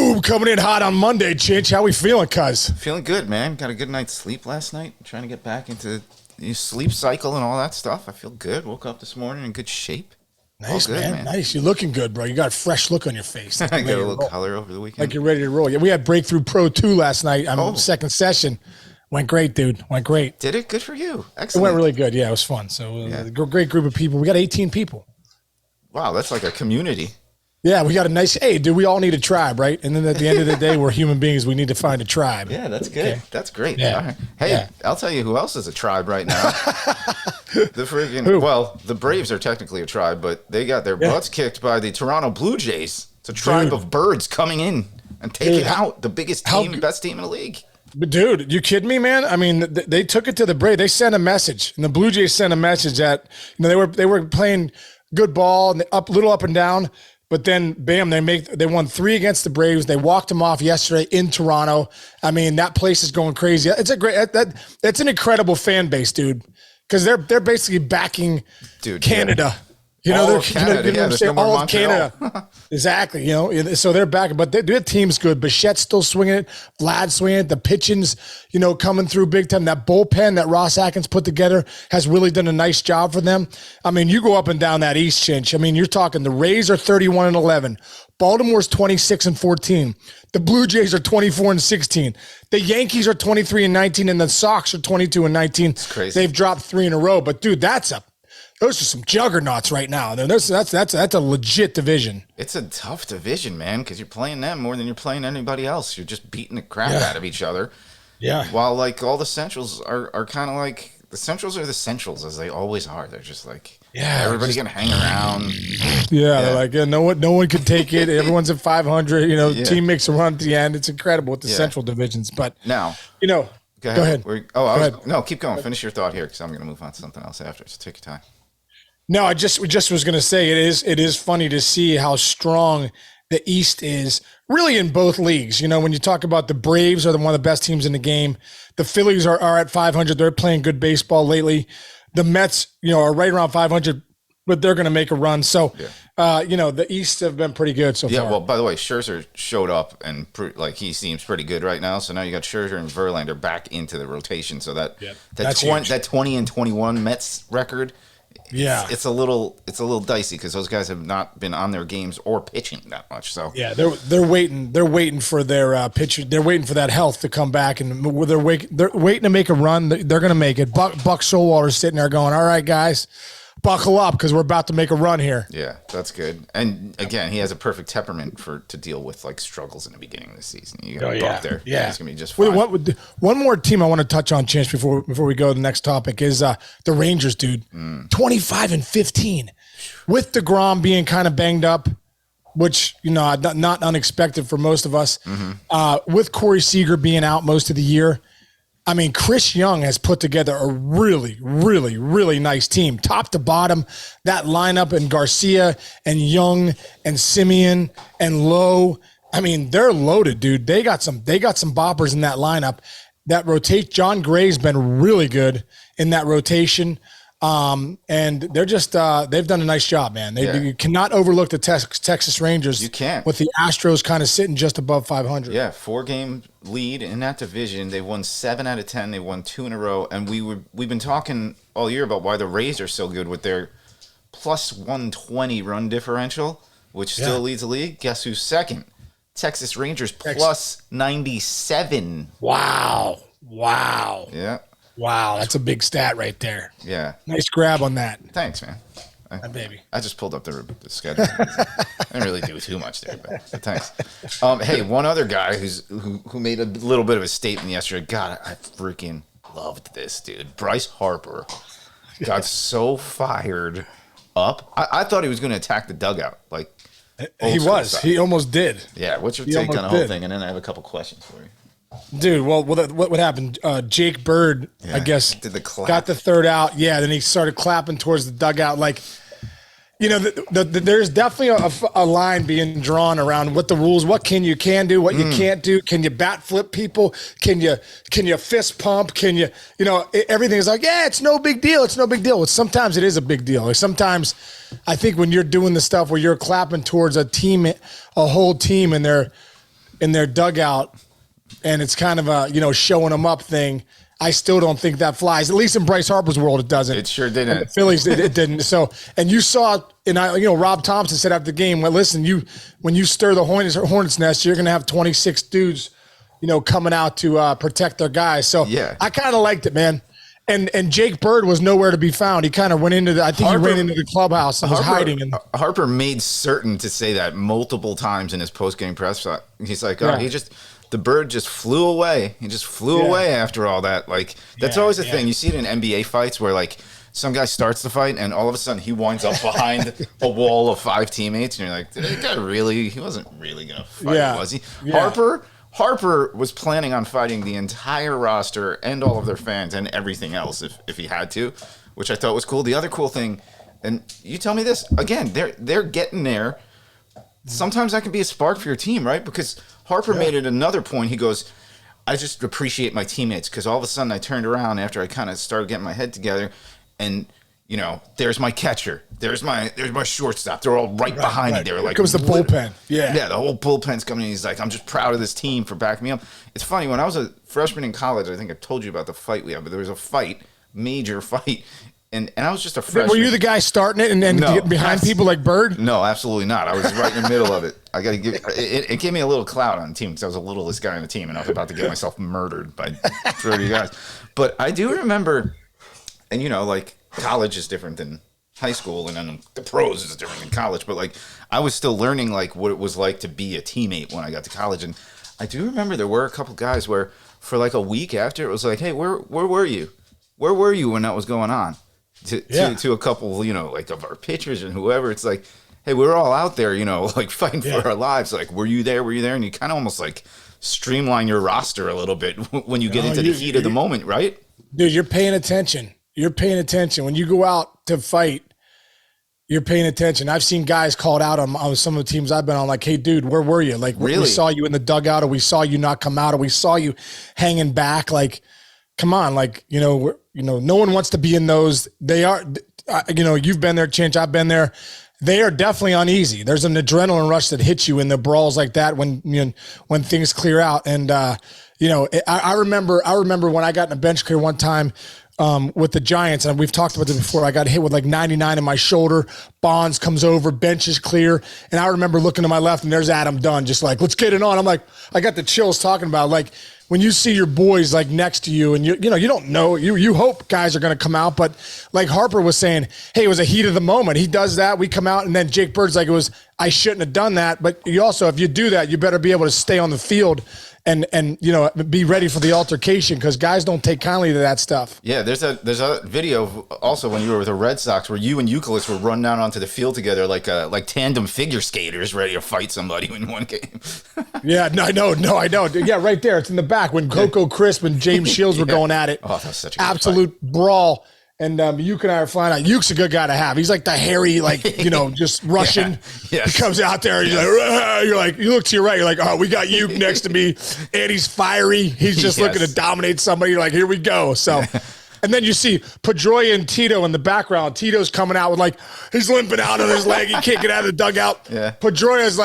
Boom! Coming in hot on Monday, Chinch. How we feeling, cuz? Feeling good, man. Got a good night's sleep last night. Trying to get back into the sleep cycle and all that stuff. I feel good. Woke up this morning in good shape. Nice, good, man. Nice. You're looking good, bro. You got a fresh look on your face. I got a little color over the weekend. Like you're ready to roll. Yeah, we had Breakthrough Pro 2 last night. Second session. Went great, dude. Went great. Did it? Good for you. It Excellent. went really good. Yeah, it was fun. So a great group of people. We got 18 people. Wow, that's like a community. Yeah, we got a nice, hey, dude, we all need a tribe, right? And then at the end of the day, we're human beings. We need to find a tribe. Yeah, that's good. Okay. That's great. Yeah. Right. Hey, I'll tell you who else is a tribe right now. The Braves are technically a tribe, but they got their butts kicked by the Toronto Blue Jays. It's a tribe of birds coming in and taking out the biggest team, best team in the league. But dude, you kidding me, man? I mean, they took it to the Braves. They sent a message, and the Blue Jays sent a message that they were playing good ball, and little up and down. But then, bam, they won 3 against the Braves. They walked them off yesterday in Toronto. I mean, that place is going crazy. It's that's an incredible fan base, dude, because they're basically backing Canada. Yeah. All of Canada. All of Canada. Exactly. So they're back, but their team's good. Bichette's still swinging it. Vlad's swinging it. The pitching's, coming through big time. That bullpen that Ross Atkins put together has really done a nice job for them. I mean, you go up and down that East, Chinch. I mean, you're talking the Rays are 31-11. Baltimore's 26-14. The Blue Jays are 24-16. The Yankees are 23-19, and the Sox are 22-19. It's crazy. They've dropped 3 in a row, but dude, those are some juggernauts right now. That's a legit division. It's a tough division, man, because you're playing them more than you're playing anybody else. You're just beating the crap out of each other. Yeah. While all the Centrals are kind of like the Centrals are the Centrals as they always are. They're just like everybody's gonna hang around. Yeah, they're like no one can take it. Everyone's at 500. Team makes a run at the end. It's incredible with the Central divisions. But now go ahead. No, keep going. Finish your thought here because I'm gonna move on to something else after. So take your time. No, I just was going to say it is funny to see how strong the East is really in both leagues. When you talk about the Braves are one of the best teams in the game, the Phillies are at 500. They're playing good baseball lately. The Mets, are right around 500, but they're going to make a run. So, the East have been pretty good so far. Yeah, well, by the way, Scherzer showed up and he seems pretty good right now. So now you got Scherzer and Verlander back into the rotation. So that 20-21 Mets record. Yeah, it's a little dicey because those guys have not been on their games or pitching that much. So they're waiting for their pitcher. They're waiting for that health to come back, and they're waiting to make a run. They're going to make it. Buck Showalter's sitting there going, "All right, guys, buckle up because we're about to make a run here." Yeah, that's good. And again, he has a perfect temperament to deal with struggles in the beginning of the season. You got Buck there. Yeah, he's gonna be just fine. One more team I want to touch on, Chance, before we go to the next topic is the Rangers, dude. 25-15, with DeGrom being kind of banged up, which not unexpected for most of us. With Corey Seager being out most of the year. I mean, Chris Young has put together a really, really, really nice team, top to bottom. That lineup and Garcia and Young and Simeon and Lowe. I mean, they're loaded, dude. They got some boppers in that lineup. That rotate. John Gray's been really good in that rotation. And they're just they've done a nice job, man. You cannot overlook the Texas Rangers. You can't. With the Astros kind of sitting just above 500. Yeah, 4-game lead in that division. They won 7 out of 10. They won 2 in a row. And we've been talking all year about why the Rays are so good with their plus 120 run differential, which still leads the league. Guess who's second? Texas Rangers plus 97. Wow. Yeah. Wow, that's a big stat right there. Yeah. Nice grab on that. Thanks, man. Baby. I just pulled up the schedule. I didn't really do too much there, but thanks. Hey, one other guy who made a little bit of a statement yesterday. God, I freaking loved this, dude. Bryce Harper got so fired up. I thought he was going to attack the dugout. He was. He almost did. Yeah, what's your take on the whole thing? And then I have a couple questions for you. Dude, well, what happened? Jake Bird, I guess, got the third out. Yeah, then he started clapping towards the dugout. There's definitely a line being drawn around what the rules, what you can do, what you can't do. Can you bat flip people? Can you fist pump? Can you, everything is like, yeah, it's no big deal. It's no big deal. Sometimes it is a big deal. Sometimes I think when you're doing the stuff where you're clapping towards a team, a whole team, and in their dugout, and it's kind of a, showing them up thing. I still don't think that flies. At least in Bryce Harper's world, it doesn't. It sure didn't. And the Phillies, it didn't. So, and you saw, Rob Thompson said after the game, well, listen, when you stir the hornet's nest, you're going to have 26 dudes, coming out to protect their guys. So yeah. I kind of liked it, man. And Jake Bird was nowhere to be found. He kind of went into he ran into the clubhouse and was hiding. And Harper made certain to say that multiple times in his post-game press. He's like, the bird just flew away. He just flew away after all that. Like, that's always a thing. You see it in NBA fights where, like, some guy starts the fight and all of a sudden he winds up behind a wall of 5 teammates. And you're like, did that guy really? He wasn't really going to fight, was he? Yeah. Harper was planning on fighting the entire roster and all of their fans and everything else if he had to, which I thought was cool. The other cool thing, and you tell me this, again, they're getting there. Sometimes that can be a spark for your team, right? Because Harper made it another point. He goes, I just appreciate my teammates because all of a sudden I turned around after I kind of started getting my head together and, there's my catcher. There's my shortstop. They're all right behind me. They were like, here comes the bullpen. Yeah, the whole bullpen's coming in. He's like, I'm just proud of this team for backing me up. It's funny. When I was a freshman in college, I think I told you about the fight we had, but there was a major fight. And I was just a freshman. Were you the guy starting it and then getting behind people like Bird? No, absolutely not. I was right in the middle of it. I got to give it gave me a little clout on the team because I was the littlest guy on the team and I was about to get myself murdered by 30 guys. But I do remember, and like college is different than high school, and then the pros is different than college. But like I was still learning like what it was like to be a teammate when I got to college, and I do remember there were a couple guys where for like a week after it was like, hey, where were you? Where were you when that was going on? To a couple, like of our pitchers and whoever, it's like, hey, we're all out there, like fighting for our lives. Like, were you there? And you kind of almost like streamline your roster a little bit when you get into the heat of the moment, right? Dude, you're paying attention. When you go out to fight, you're paying attention. I've seen guys called out on some of the teams I've been on, like, hey, dude, where were you? Like, really? We saw you in the dugout, or we saw you not come out, or we saw you hanging back. Like, come on, like, no one wants to be in those. They are, you've been there, Chinch, I've been there. They are definitely uneasy. There's an adrenaline rush that hits you in the brawls like that when things clear out. And, I remember when I got in a bench clear one time with the Giants, and we've talked about this before. I got hit with like 99 in my shoulder. Bonds comes over, bench is clear. And I remember looking to my left and there's Adam Dunn, just like, let's get it on. I'm like, I got the chills talking about like, when you see your boys like next to you and you don't know, you hope guys are going to come out, but like Harper was saying, hey, it was a heat of the moment. He does that, we come out, and then Jake Bird's like, I shouldn't have done that. But you also, if you do that, you better be able to stay on the field and be ready for the altercation, because guys don't take kindly to that stuff. Yeah, there's a video also when you were with the Red Sox where you and Euclid were run down onto the field together like tandem figure skaters ready to fight somebody in one game. Yeah, no, I know. Yeah, right there. It's in the back when Coco Crisp and James Shields were going at it. Oh, that was such a good absolute fight. Brawl. And Uke and I are flying out. Uke's a good guy to have. He's like the hairy, just Russian. Yeah. He comes out there and he's like, "Rah!" You're like, you look to your right. You're like, oh, we got Uke next to me. And he's fiery. He's just looking to dominate somebody. You're like, here we go. So, and then you see Pedroia and Tito in the background. Tito's coming out with he's limping out on his leg. He can't get out of the dugout. Yeah. Pedroia's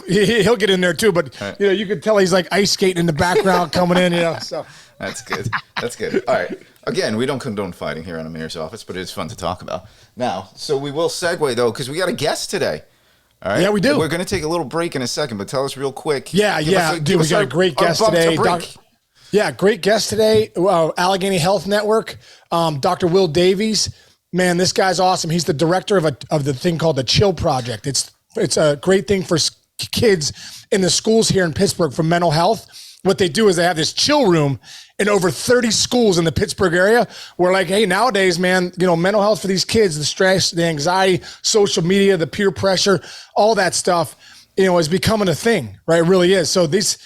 he'll get in there too. But, you can tell he's like ice skating in the background coming in, so. That's good. All right. Again, we don't condone fighting here on the mayor's office, but it's fun to talk about. Now, so we will segue, though, because we got a guest today. All right? Yeah, we do. We're going to take a little break in a second, but tell us real quick. Yeah. Dude, we got a great guest today. Great guest today. Allegheny Health Network, Dr. Will Davies. Man, this guy's awesome. He's the director of the thing called the Chill Project. It's a great thing for kids in the schools here in Pittsburgh for mental health. What they do is they have this chill room in over 30 schools in the Pittsburgh area where hey, nowadays, man, mental health for these kids, the stress, the anxiety, social media, the peer pressure, all that stuff, is becoming a thing, right? It really is. So these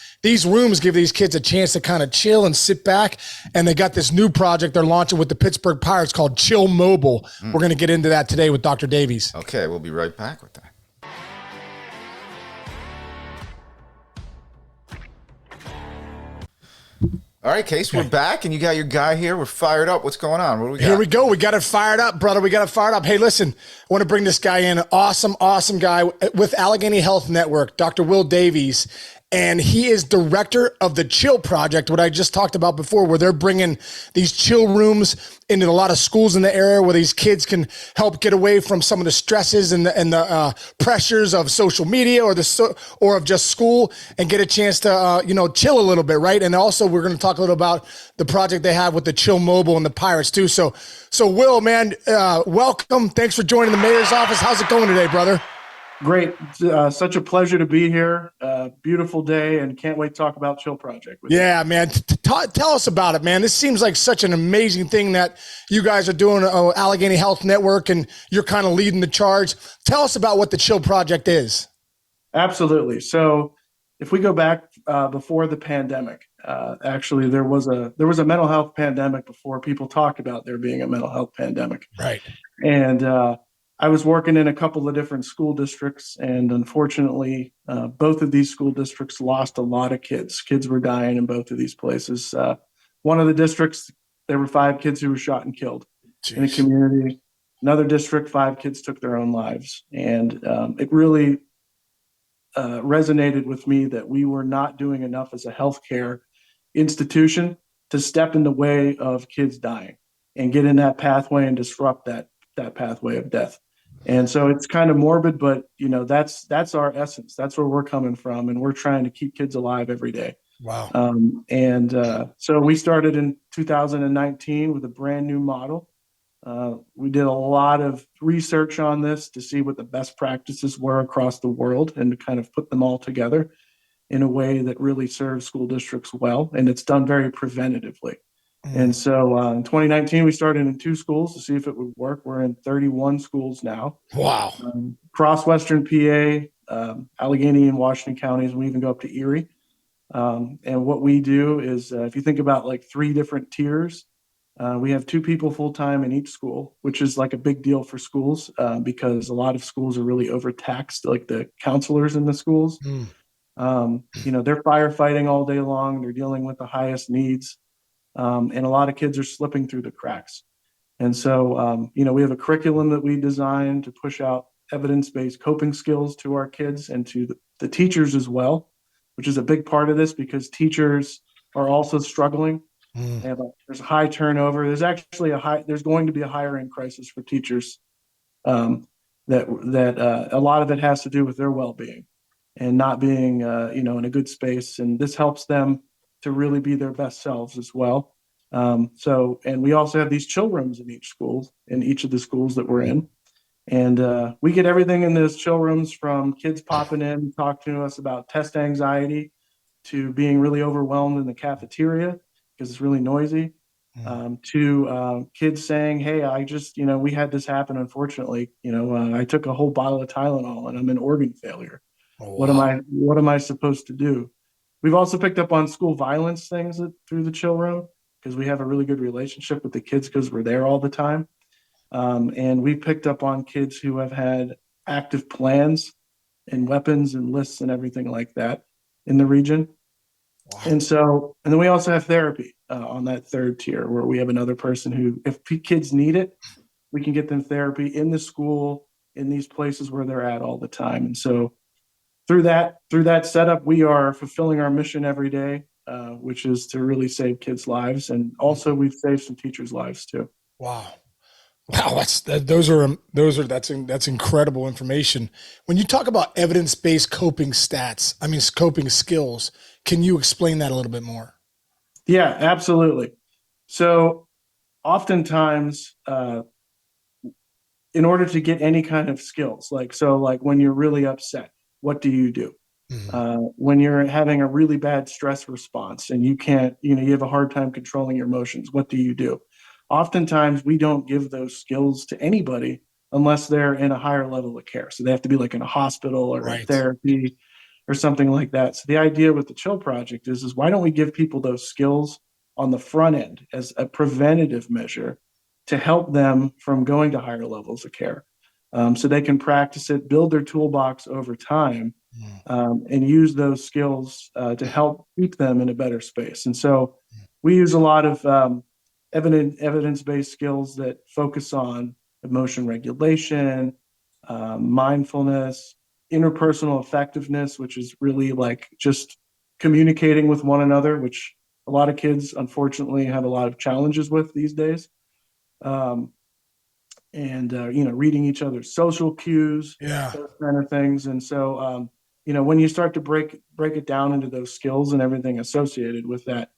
rooms give these kids a chance to kind of chill and sit back. And they got this new project they're launching with the Pittsburgh Pirates called Chill Mobile. We're going to get into that today with Dr. Davies. Okay, we'll be right back with that. All right, Case, we're back, and you got your guy here. We're fired up. What's going on? What do we got? Here we go. We got it fired up, brother. We got it fired up. Hey, listen, I want to bring this guy in. Awesome guy with Allegheny Health Network, Dr. Will Davies. And he is director of the Chill Project, what I just talked about before, where they're bringing these chill rooms into a lot of schools in the area where these kids can help get away from some of the stresses and the pressures of social media or of just school and get a chance to, chill a little bit, right? And also we're going to talk a little about the project they have with the Chill Mobile and the Pirates too. So Will, man, welcome. Thanks for joining the mayor's office. How's it going today, brother? Great. Such a pleasure to be here. Beautiful day, and can't wait to talk about Chill Project with you. Yeah, man. Tell us about it, man. This seems like such an amazing thing that you guys are doing, Allegheny Health Network, and you're kind of leading the charge. Tell us about what the Chill Project is. Absolutely. So if we go back before the pandemic, actually there was a mental health pandemic before people talked about there being a mental health pandemic. Right. And I was working in a couple of different school districts, and unfortunately, both of these school districts lost a lot of kids. Kids were dying in both of these places. One of the districts, there were 5 kids who were shot and killed in a community. Another district, 5 kids took their own lives. And it really resonated with me that we were not doing enough as a healthcare institution to step in the way of kids dying and get in that pathway and disrupt that pathway of death. And so it's kind of morbid, but that's our essence. That's where we're coming from, and we're trying to keep kids alive every day. Wow. So we started in 2019 with a brand new model. We did a lot of research on this to see what the best practices were across the world and to kind of put them all together in a way that really serves school districts well. And it's done very preventatively. And so in 2019, we started in 2 schools to see if it would work. We're in 31 schools now. Wow. Across Western PA, Allegheny and Washington counties, and we even go up to Erie. And what we do is, if you think about like 3 different tiers, we have 2 people full-time in each school, which is like a big deal for schools because a lot of schools are really overtaxed, like the counselors in the schools. They're firefighting all day long. They're dealing with the highest needs. And a lot of kids are slipping through the cracks. And so, we have a curriculum that we designed to push out evidence-based coping skills to our kids and to the teachers as well, which is a big part of this because teachers are also struggling. There's a high turnover. There's going to be a hiring crisis for teachers that a lot of it has to do with their well-being and not being, in a good space. And this helps them to really be their best selves as well. And we also have these chill rooms in each of the schools that we're in. And we get everything in those chill rooms from kids popping in, talking to us about test anxiety to being really overwhelmed in the cafeteria because it's really noisy, to kids saying, hey, I just, we had this happen, unfortunately. I took a whole bottle of Tylenol and I'm in organ failure. Oh, wow. What am I supposed to do? We've also picked up on school violence things through the chill room because we have a really good relationship with the kids because we're there all the time. And we picked up on kids who have had active plans and weapons and lists and everything like that in the region. Wow. And then we also have therapy on that 3rd tier where we have another person who, if kids need it, we can get them therapy in the school, in these places where they're at all the time. And so through that setup, we are fulfilling our mission every day, which is to really save kids' lives. And also we've saved some teachers' lives too. Wow. That's incredible information. When you talk about evidence-based coping skills, can you explain that a little bit more? Yeah, absolutely. So oftentimes, in order to get any kind of skills, like when you're really upset, what do you do? When you're having a really bad stress response and you can't, you have a hard time controlling your emotions, what do you do? Oftentimes we don't give those skills to anybody unless they're in a higher level of care. So they have to be like in a hospital or in therapy or something like that. So the idea with the Chill Project is why don't we give people those skills on the front end as a preventative measure to help them from going to higher levels of care? So they can practice it, build their toolbox over time, and use those skills to help keep them in a better space. And so we use a lot of evidence-based skills that focus on emotion regulation, mindfulness, interpersonal effectiveness, which is really like just communicating with one another, which a lot of kids unfortunately have a lot of challenges with these days. Um, and reading each other's social cues, Yeah. those kind of things. And so when you start to break it down into those skills and everything associated with that,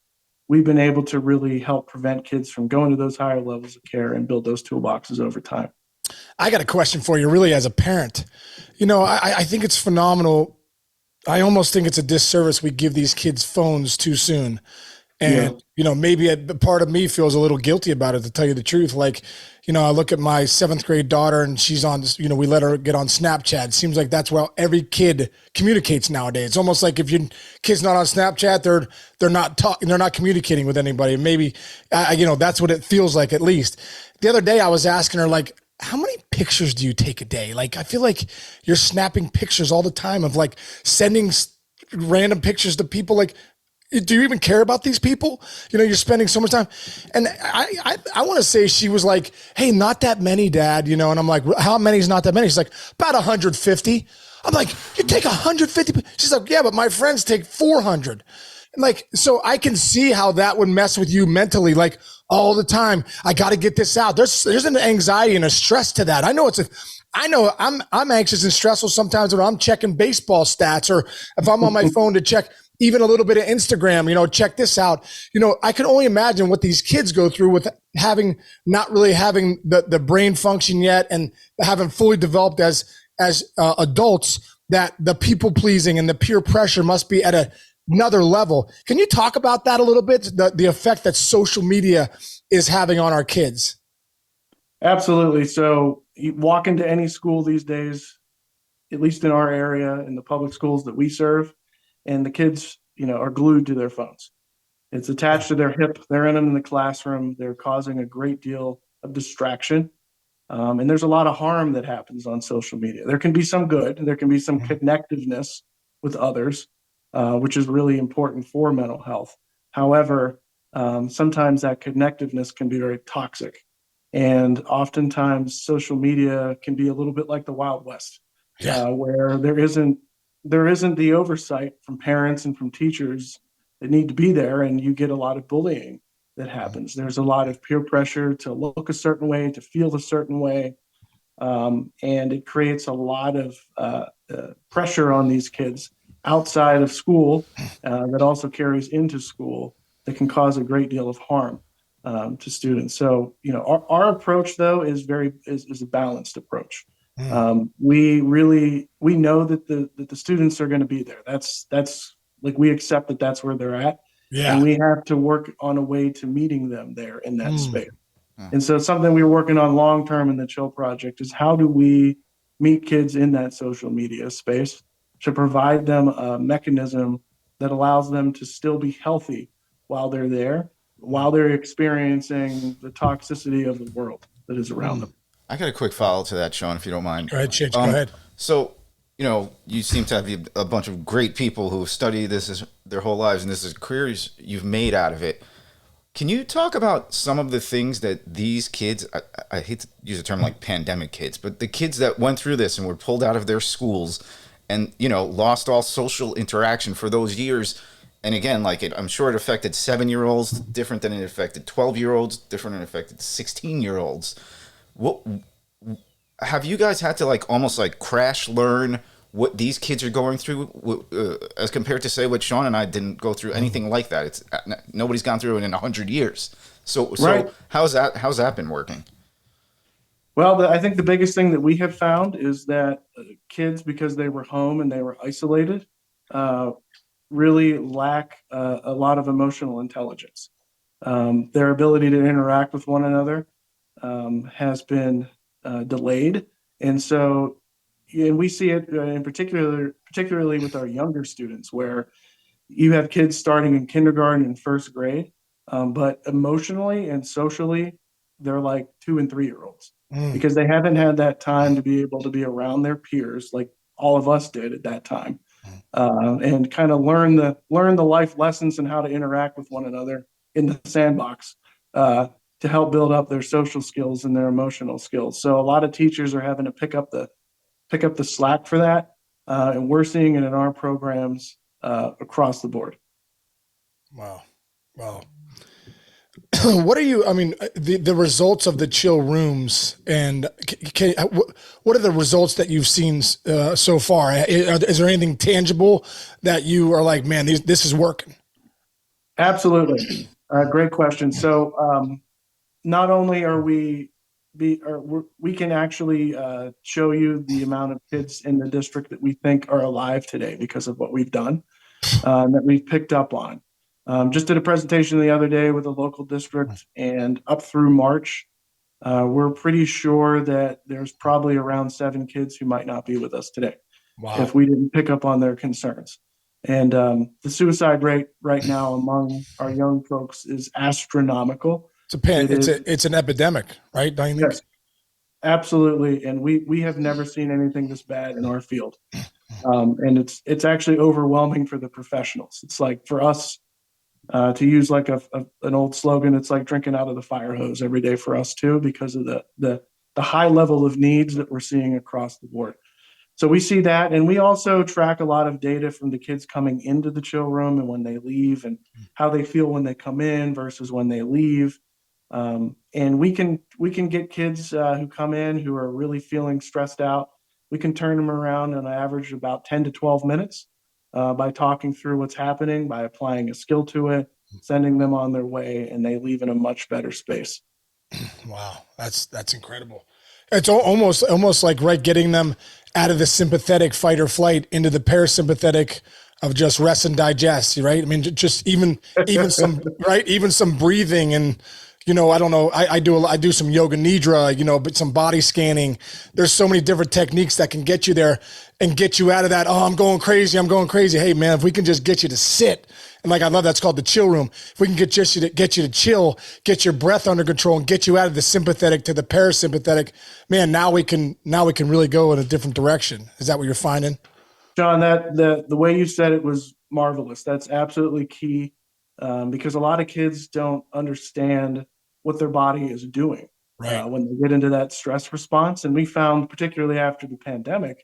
we've been able to really help prevent kids from going to those higher levels of care and build those toolboxes over time. I got a question for you, really, as a parent. I think it's phenomenal. I almost think it's a disservice we give these kids phones too soon. And, maybe a part of me feels a little guilty about it, to tell you the truth. Like, I look at my 7th grade daughter and she's on, we let her get on Snapchat. It seems like that's where every kid communicates nowadays. It's almost like if your kid's not on Snapchat, they're not talking, they're not communicating with anybody. Maybe, that's what it feels like, at least. The other day I was asking her, like, how many pictures do you take a day? Like, I feel like you're snapping pictures all the time of like sending random pictures to people. Like, do you even care about these people? You're spending so much time. And I want to say she was like, hey, not that many, Dad, and I'm like, how many is not that many? She's like, about 150. I'm like, you take 150? She's like, yeah, but my friends take 400. And like, so I can see how that would mess with you mentally, like all the time. I got to get this out. There's an anxiety and a stress to that. I know I'm anxious and stressful sometimes when I'm checking baseball stats, or if I'm on my phone to check even a little bit of Instagram, check this out. I can only imagine what these kids go through with not really having the brain function yet, and haven't fully developed as adults, that the people pleasing and the peer pressure must be at another level. Can you talk about that a little bit? The effect that social media is having on our kids? Absolutely. So you walk into any school these days, at least in our area, in the public schools that we serve, and the kids, are glued to their phones. It's attached to their hip. They're in them in the classroom. They're causing a great deal of distraction. And there's a lot of harm that happens on social media. There can be some good. There can be some connectiveness with others, which is really important for mental health. However, sometimes that connectiveness can be very toxic. And oftentimes social media can be a little bit like the Wild West, where there isn't the oversight from parents and from teachers that need to be there, and you get a lot of bullying that happens. There's a lot of peer pressure to look a certain way, to feel a certain way, and it creates a lot of pressure on these kids outside of school that also carries into school, that can cause a great deal of harm to students. So, our approach, though, is a balanced approach. We know that the students are going to be there. That's like, we accept that that's where they're at. Yeah. And we have to work on a way to meeting them there in that space. And so something we're working on long-term in the Chill Project is, how do we meet kids in that social media space to provide them a mechanism that allows them to still be healthy while they're there, while they're experiencing the toxicity of the world that is around them. I got a quick follow to that, Sean, if you don't mind. Go ahead, Chich. Go ahead. So, you seem to have a bunch of great people who study this their whole lives, and this is careers you've made out of it. Can you talk about some of the things that these kids, I hate to use a term like pandemic kids, but the kids that went through this and were pulled out of their schools and, lost all social interaction for those years. And again, I'm sure it affected 7-year-olds different than it affected 12-year-olds, different than it affected 16-year-olds. What have you guys had to almost crash learn what these kids are going through, as compared to, say, what Sean and I didn't go through anything like that? It's nobody's gone through it in 100 years. So Right. how's that been working? Well, I think the biggest thing that we have found is that kids, because they were home and they were isolated, really lack a lot of emotional intelligence. Their ability to interact with one another has been delayed. And so, and we see it particularly with our younger students, where you have kids starting in kindergarten and first grade, but emotionally and socially, they're like 2 and 3-year-olds, because they haven't had that time to be able to be around their peers like all of us did at that time, and kind of learn the life lessons and how to interact with one another in the sandbox to help build up their social skills and their emotional skills. So a lot of teachers are having to pick up the slack for that, and we're seeing it in our programs across the board. Wow. What are you, I mean, the results of the chill rooms, and what are the results that you've seen so far? Is there anything tangible that you are like, man, this is working? Absolutely. Great question. So not only are we can actually show you the amount of kids in the district that we think are alive today because of what we've done, that we've picked up on. Just did a presentation the other day with a local district, and up through March, we're pretty sure that there's probably around 7 kids who might not be with us today. Wow. If we didn't pick up on their concerns. And the suicide rate right now among our young folks is astronomical. It's an epidemic, right? Don't you think? Yes, absolutely. And we have never seen anything this bad in our field. And it's actually overwhelming for the professionals. It's like, for us, to use like an old slogan, it's like drinking out of the fire hose every day for us too, because of the high level of needs that we're seeing across the board. So we see that, and we also track a lot of data from the kids coming into the chill room and when they leave, and how they feel when they come in versus when they leave. And we can get kids who come in who are really feeling stressed out. We can turn them around on average about 10 to 12 minutes by talking through what's happening, by applying a skill to it, sending them on their way, and they leave in a much better space. Wow, that's incredible. It's almost like, right, getting them out of the sympathetic fight or flight into the parasympathetic of just rest and digest, right? I mean, just even some, right, even some breathing, and I don't know, I do some yoga nidra, but some body scanning. There's so many different techniques that can get you there and get you out of that, oh, I'm going crazy. Hey man, if we can just get you to sit, and like, I love that's called the chill room. If we can get you to chill, get your breath under control, and get you out of the sympathetic to the parasympathetic, man, now we can really go in a different direction. Is that what you're finding? John, that the way you said it was marvelous. That's absolutely key, because a lot of kids don't understand what their body is doing, right, when they get into that stress response. And we found, particularly after the pandemic,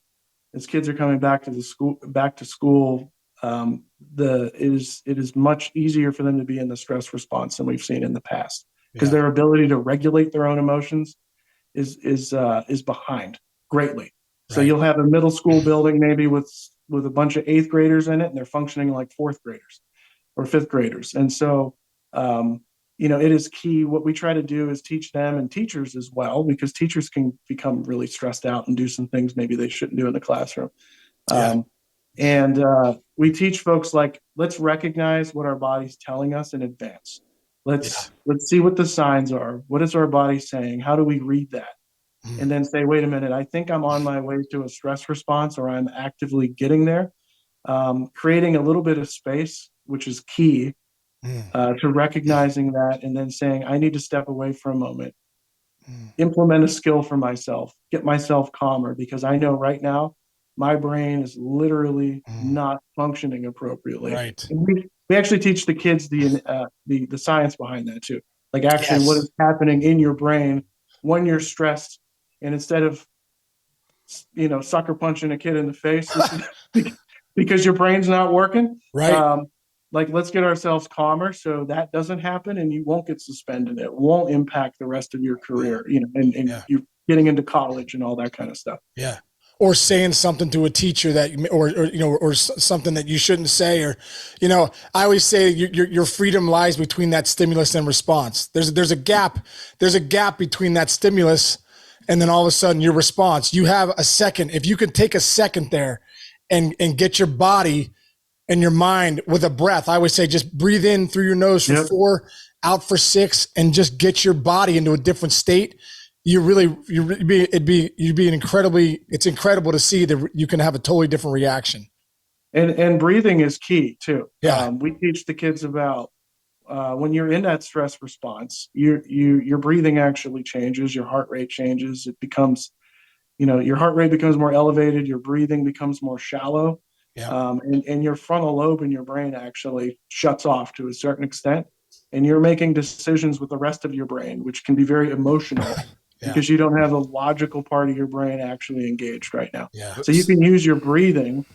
as kids are coming back to school, it is much easier for them to be in the stress response than we've seen in the past, because their ability to regulate their own emotions is behind greatly. So you'll have a middle school building maybe with a bunch of 8th graders in it, and they're functioning like 4th graders or 5th graders. And so, it is key. What we try to do is teach them, and teachers as well, because teachers can become really stressed out and do some things maybe they shouldn't do in the classroom. And we teach folks, like, let's recognize what our body's telling us in advance. Let's see what the signs are. What is our body saying? How do we read that? And then say, wait a minute, I think I'm on my way to a stress response, or I'm actively getting there. Creating a little bit of space, which is key to recognizing that, and then saying, I need to step away for a moment, implement a skill for myself, get myself calmer, because I know right now my brain is literally not functioning appropriately. Right. And we actually teach the kids the science behind that too. Like, actually, what is happening in your brain when you're stressed, and instead of sucker punching a kid in the face because your brain's not working, right? Like, let's get ourselves calmer so that doesn't happen, and you won't get suspended. It won't impact the rest of your career, and you're getting into college and all that kind of stuff. Yeah. Or saying something to a teacher that, or something that you shouldn't say, or, I always say your freedom lies between that stimulus and response. There's a gap between that stimulus and then all of a sudden your response. You have a second. If you can take a second there and get your body and your mind with a breath. I always say, just breathe in through your nose for 4, out for 6, and just get your body into a different state. It's incredible to see that you can have a totally different reaction. And breathing is key too. Yeah. We teach the kids about, when you're in that stress response, your breathing actually changes, your heart rate changes. It becomes, your heart rate becomes more elevated, your breathing becomes more shallow. Yeah. And your frontal lobe in your brain actually shuts off to a certain extent. and you're making decisions with the rest of your brain, which can be very emotional because you don't have the logical part of your brain actually engaged right now. Yeah. So you can use your breathing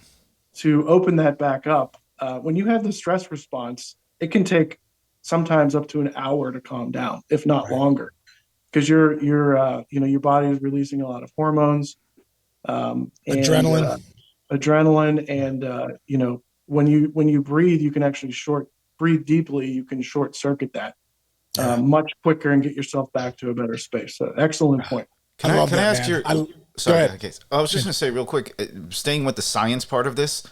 to open that back up. When you have the stress response, it can take sometimes up to an hour to calm down, if not longer, because your body is releasing a lot of hormones, adrenaline, and when you breathe, you can actually breathe deeply. You can short circuit that much quicker and get yourself back to a better space. So excellent point. Can I ask you? Sorry, go ahead. I was just going to say real quick, staying with the science part of this.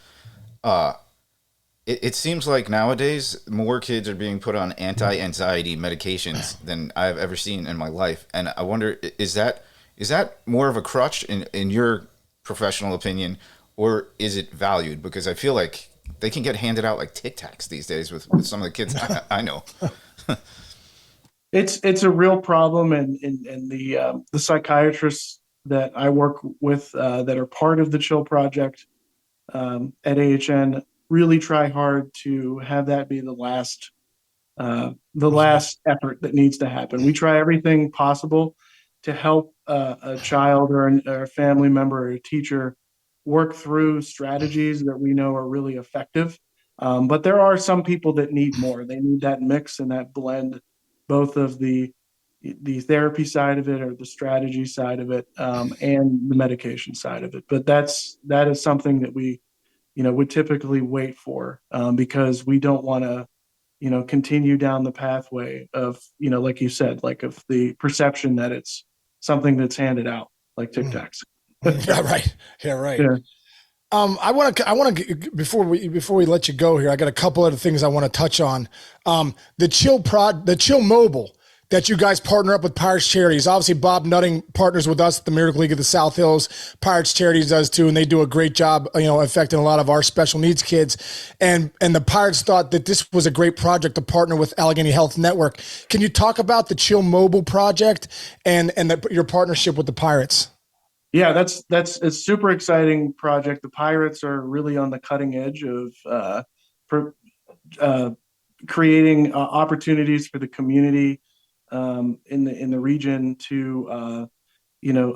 It seems like nowadays more kids are being put on anti-anxiety medications than I've ever seen in my life, and I wonder, is that more of a crutch in your professional opinion, or is it valued? Because I feel like they can get handed out like Tic Tacs these days with some of the kids I know. It's a real problem, and the psychiatrists that I work with that are part of the Chill Project at AHN really try hard to have that be the last effort that needs to happen. We try everything possible to help a child or a family member or a teacher work through strategies that we know are really effective. But there are some people that need more. They need that mix and that blend, both of the therapy side of it or the strategy side of it, and the medication side of it. But that is something that we would typically wait for, because we don't want to continue down the pathway of, like you said, like of the perception that it's something that's handed out like Tic Tacs. Yeah, right. Yeah, right. Yeah. I want to before we let you go here, I got a couple other things I want to touch on. The Chill Mobile that you guys partner up with Pirates Charities. Obviously, Bob Nutting partners with us at the Miracle League of the South Hills. Pirates Charities does too, and they do a great job, affecting a lot of our special needs kids. And the Pirates thought that this was a great project to partner with Allegheny Health Network. Can you talk about the Chill Mobile project and your partnership with the Pirates? Yeah, that's a super exciting project. The Pirates are really on the cutting edge of creating opportunities for the community in the region to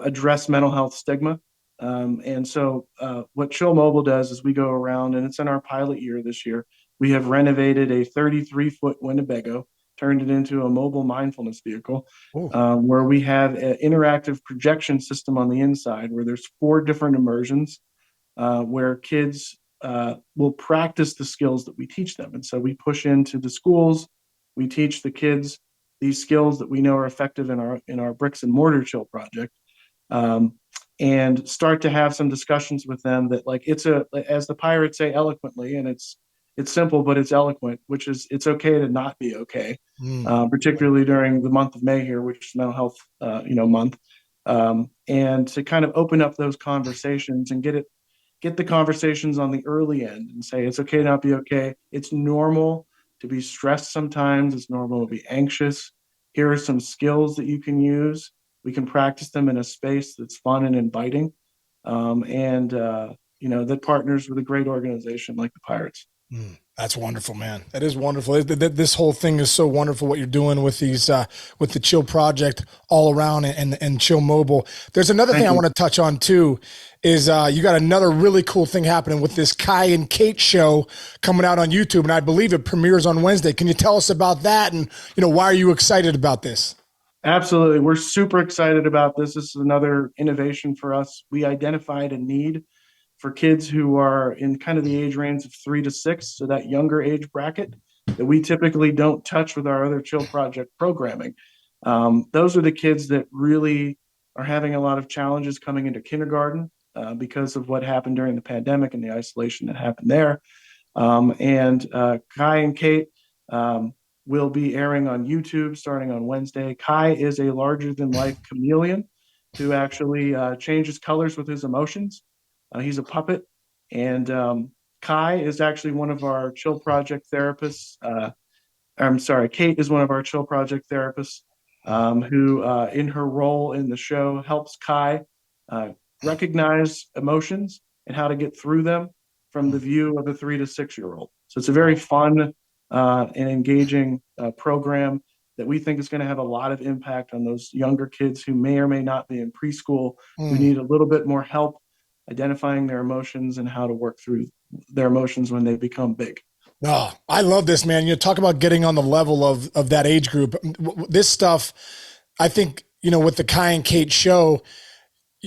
address mental health stigma. And so what Chill Mobile does is we go around, and it's in our pilot year this year. We have renovated a 33-foot Winnebago, turned it into a mobile mindfulness vehicle, where we have an interactive projection system on the inside where there's 4 different immersions where kids will practice the skills that we teach them. And so we push into the schools, we teach the kids these skills that we know are effective in our bricks and mortar Chill project, and start to have some discussions with them that, like, as the Pirates say eloquently, and it's simple, but it's eloquent, which is it's okay to not be okay, particularly during the month of May here, which is mental health, month, and to kind of open up those conversations and get the conversations on the early end and say, it's okay to not be okay. It's normal to be stressed sometimes. It's normal to be anxious. Here are some skills that you can use. We can practice them in a space that's fun and inviting. That partners with a great organization like the Pirates. That's wonderful, man. That is wonderful. This whole thing is so wonderful, what you're doing with these, with the Chill Project all around and Chill Mobile. There's another thing I want to touch on too, is you got another really cool thing happening with this Kai and Kate show coming out on YouTube, and I believe it premieres on Wednesday. Can you tell us about that, and why are you excited about this? Absolutely. We're super excited about this. This is another innovation for us. We identified a need for kids who are in kind of the age range of 3 to 6, so that younger age bracket that we typically don't touch with our other Chill Project programming. Those are the kids that really are having a lot of challenges coming into kindergarten because of what happened during the pandemic and the isolation that happened there. Kai and Kate will be airing on YouTube starting on Wednesday. Kai is a larger-than-life chameleon who actually changes colors with his emotions. He's a puppet, and Kai is actually one of our Chill Project therapists. Kate is one of our Chill Project therapists who, in her role in the show, helps Kai recognize emotions and how to get through them from the view of a 3 to 6-year-old. So it's a very fun and engaging program that we think is going to have a lot of impact on those younger kids who may or may not be in preschool, who need a little bit more help identifying their emotions and how to work through their emotions when they become big. Oh, I love this, man. You talk about getting on the level of that age group. This stuff, I think, with the Kai and Kate show,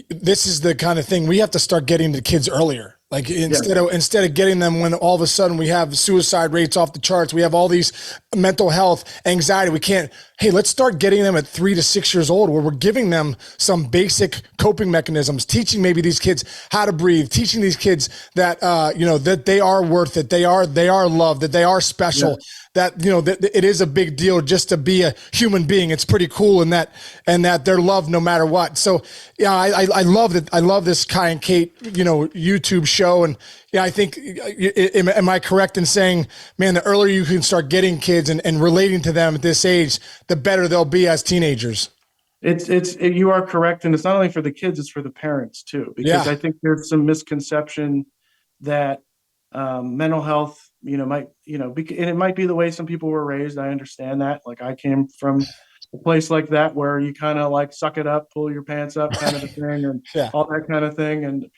this is the kind of thing we have to start getting to kids earlier. Like instead of getting them when all of a sudden we have suicide rates off the charts, we have all these mental health, anxiety. We can't, hey, let's start getting them at 3 to 6 years old where we're giving them some basic coping mechanisms, teaching maybe these kids how to breathe, teaching these kids that, that they are worth it. They are loved, that they are special. Yeah. That, that it is a big deal just to be a human being. It's pretty cool and that they're loved no matter what. So yeah, I love that. I love this Kai and Kate, YouTube show. And yeah, I think, am I correct in saying, man, the earlier you can start getting kids and relating to them at this age, the better they'll be as teenagers. You are correct. And it's not only for the kids, it's for the parents too, because I think there's some misconception that mental health, and it might be the way some people were raised. I understand that. Like I came from a place like that where you kind of like suck it up, pull your pants up kind of a thing and all that kind of thing. And,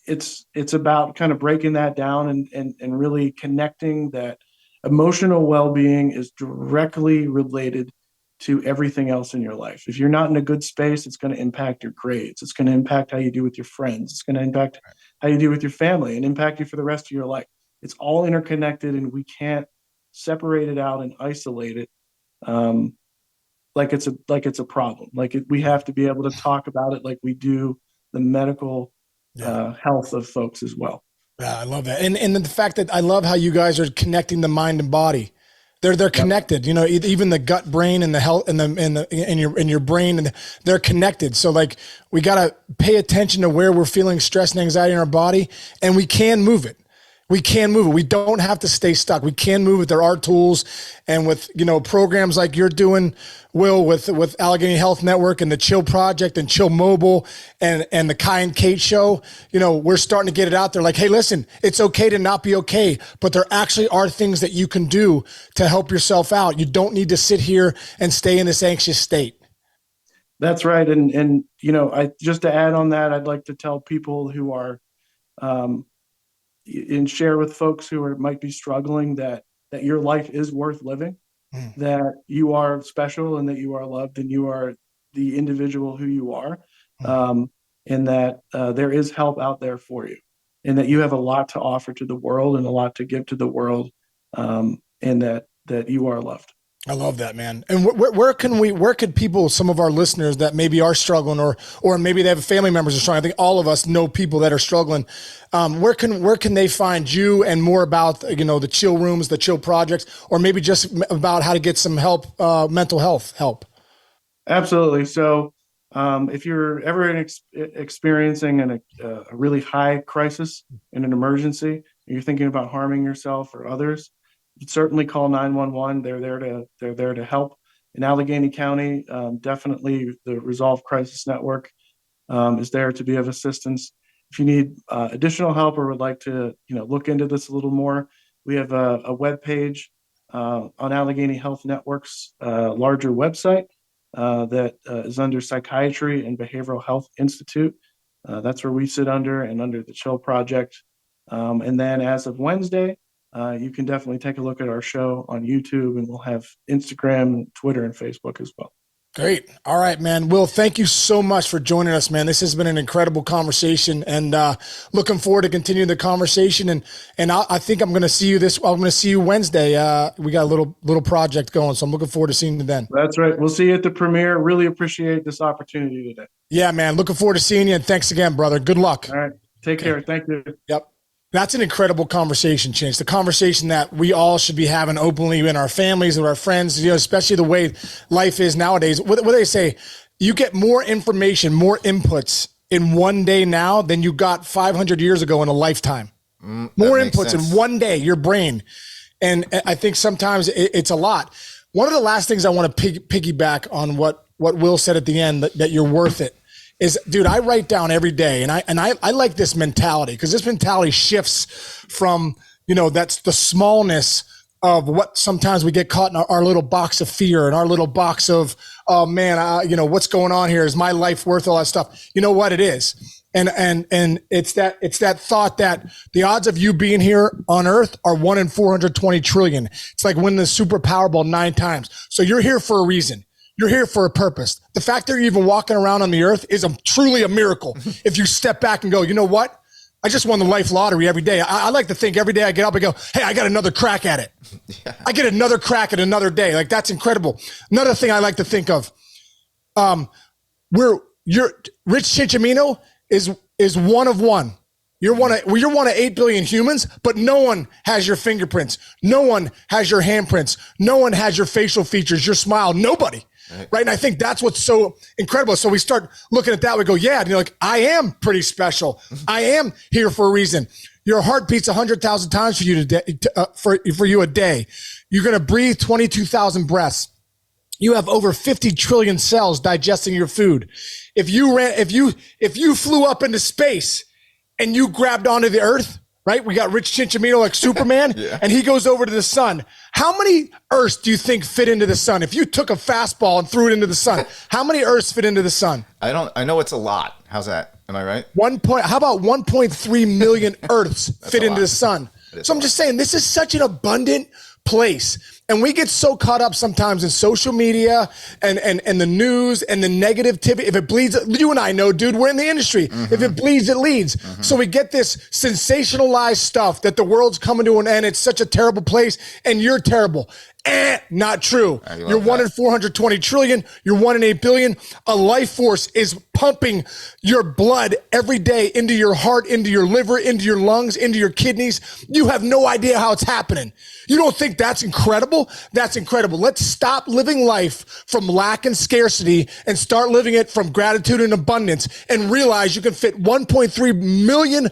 it's about kind of breaking that down and really connecting that emotional well-being is directly related to everything else in your life. If you're not in a good space, it's going to impact your grades. It's going to impact how you do with your friends. It's going to impact how you do with your family and impact you for the rest of your life. It's all interconnected and we can't separate it out and isolate it like it's a problem. We have to be able to talk about it like we do the medical health of folks as well. Yeah, I love that. And the fact that I love how you guys are connecting the mind and body. They're connected, even the gut brain and the health and in your brain, and they're connected. So like we got to pay attention to where we're feeling stress and anxiety in our body, and we can move it. We can move it. We don't have to stay stuck. We can move it. There are tools, and with programs like you're doing, Will, with Allegheny Health Network and the Chill Project and Chill Mobile and the Kai and Kate show, we're starting to get it out there. Like, hey, listen, it's okay to not be okay, but there actually are things that you can do to help yourself out. You don't need to sit here and stay in this anxious state. That's right, and I just to add on that, I'd like to tell people who are and share with folks who might be struggling that your life is worth living, that you are special and that you are loved and you are the individual who you are, and that there is help out there for you and that you have a lot to offer to the world and a lot to give to the world, and that you are loved. I love that, man. And where could people, some of our listeners that maybe are struggling or maybe they have family members who are struggling. I think all of us know people that are struggling. Where can they find you and more about, the chill rooms, the chill projects, or maybe just about how to get some help, mental health help? Absolutely. So, if you're ever experiencing a really high crisis in an emergency, and you're thinking about harming yourself or others, you'd certainly call 911. They're there to help. In Allegheny County, definitely the Resolve Crisis Network is there to be of assistance. If you need additional help or would like to look into this a little more, we have a web page on Allegheny Health Network's larger website that is under Psychiatry and Behavioral Health Institute. That's where we sit under the Chill Project. And then as of Wednesday, you can definitely take a look at our show on YouTube, and we'll have Instagram, Twitter, and Facebook as well. Great. All right, man. Will, thank you so much for joining us, man. This has been an incredible conversation, and looking forward to continuing the conversation. And I think I'm going to see you I'm going to see you Wednesday. We got a little project going, so I'm looking forward to seeing you then. That's right. We'll see you at the premiere. Really appreciate this opportunity today. Yeah, man. Looking forward to seeing you, and thanks again, brother. Good luck. All right. Take care. Thank you. Yep. That's an incredible conversation, Chance. The conversation that we all should be having openly in our families, with our friends, especially the way life is nowadays. What they say, you get more information, more inputs in one day now than you got 500 years ago in a lifetime. More inputs in one day, your brain. And I think sometimes it's a lot. One of the last things I want to piggyback on what Will said at the end, that you're worth it. Is, dude, I write down every day, and I like this mentality, because this mentality shifts from that's the smallness of what sometimes we get caught in our little box of fear and our little box of, oh man, what's going on here? Is my life worth all that stuff? You know what it is? And it's that thought that the odds of you being here on Earth are 1 in 420 trillion. It's like winning the Super Powerball 9 times. So you're here for a reason. You're here for a purpose. The fact that you're even walking around on the earth is truly a miracle. If you step back and go, you know what? I just won the life lottery every day. I like to think every day I get up and go, hey, I got another crack at it. Yeah. I get another crack at another day. Like, that's incredible. Another thing I like to think of, Rich Cincinnamino is one of one. You're one of 8 billion humans, but no one has your fingerprints. No one has your handprints. No one has your facial features, your smile. Nobody. Right. And I think that's what's so incredible. So we start looking at that. We go, yeah. And you're like, I am pretty special. I am here for a reason. Your heart beats 100,000 times for you today, for you a day. You're going to breathe 22,000 breaths. You have over 50 trillion cells digesting your food. If you flew up into space and you grabbed onto the earth, right? We got Rich Cincinnamino like Superman, yeah. And he goes over to the sun. How many Earths do you think fit into the sun? If you took a fastball and threw it into the sun, how many Earths fit into the sun? I know it's a lot. How's that? Am I right? How about 1.3 million Earths fit into the sun? So I'm just saying, this is such an abundant place. And we get so caught up sometimes in social media and the news and the negativity. If it bleeds, you and I know, dude, we're in the industry. Mm-hmm. If it bleeds, it leads. Mm-hmm. So we get this sensationalized stuff that the world's coming to an end. It's such a terrible place and you're terrible. Not true. You're 1 in 420 trillion. You're 1 in 8 billion. A life force is pumping your blood every day into your heart, into your liver, into your lungs, into your kidneys. You have no idea how it's happening. You don't think that's incredible? That's incredible. Let's stop living life from lack and scarcity and start living it from gratitude and abundance and realize you can fit 1.3 million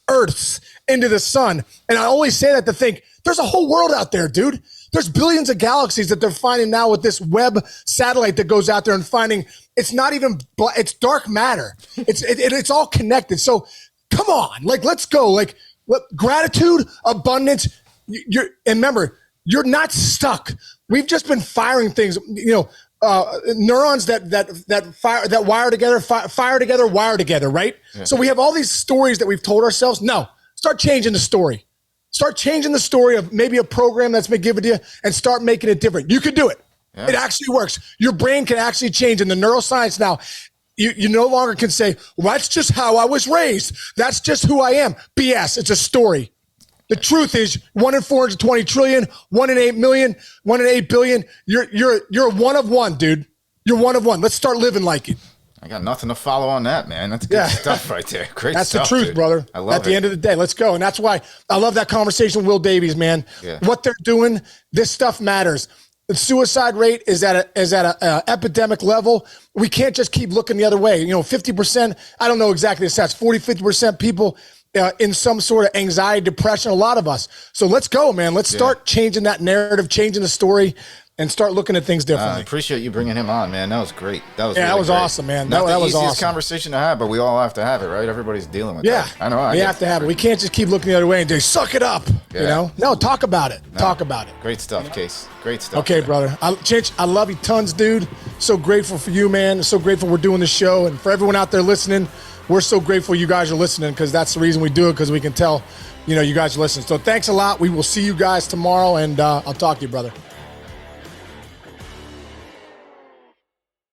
Earths into the sun. And I always say that to think there's a whole world out there, dude. There's billions of galaxies that they're finding now with this Webb satellite that goes out there and finding it's not even, it's dark matter. It's all connected. So come on, like, let's go. Like, gratitude, abundance. And remember, you're not stuck. We've just been firing things, neurons that wire together, wire together, right? Yeah. So we have all these stories that we've told ourselves. No, start changing the story. Start changing the story of maybe a program that's been given to you and start making it different. You can do it. Yeah. It actually works. Your brain can actually change. In the neuroscience now, you no longer can say, well, that's just how I was raised. That's just who I am. BS. It's a story. The truth is 1 in 420 trillion, 1 in 8 million, 1 in 8 billion. You're one of one, dude. You're one of one. Let's start living like it. I got nothing to follow on that, man. That's good stuff right there. Great that's stuff. That's the truth, dude. brother. I love it. At the end of the day, let's go. And that's why I love that conversation with Will Davies, man. Yeah. What they're doing, this stuff matters. The suicide rate is at a epidemic level. We can't just keep looking the other way. 50%, I don't know exactly the stats, 50% people in some sort of anxiety, depression, a lot of us. So let's go, man. Let's start changing that narrative, changing the story, and start looking at things differently. I appreciate you bringing him on, man. That was great. That was that was great. Awesome, man. That was the easiest awesome conversation to have, but we all have to have it, right? Everybody's dealing with that. I know. We have to have it. We can't just keep looking the other way and just suck it up. Yeah. No, talk about it. No. Talk about it. Great stuff, Case. Great stuff. Okay, brother. Chinch, I love you tons, dude. So grateful for you, man. So grateful we're doing this show. And for everyone out there listening, we're so grateful you guys are listening because that's the reason we do it, because we can tell, you guys are listening. So thanks a lot. We will see you guys tomorrow, and I'll talk to you, brother.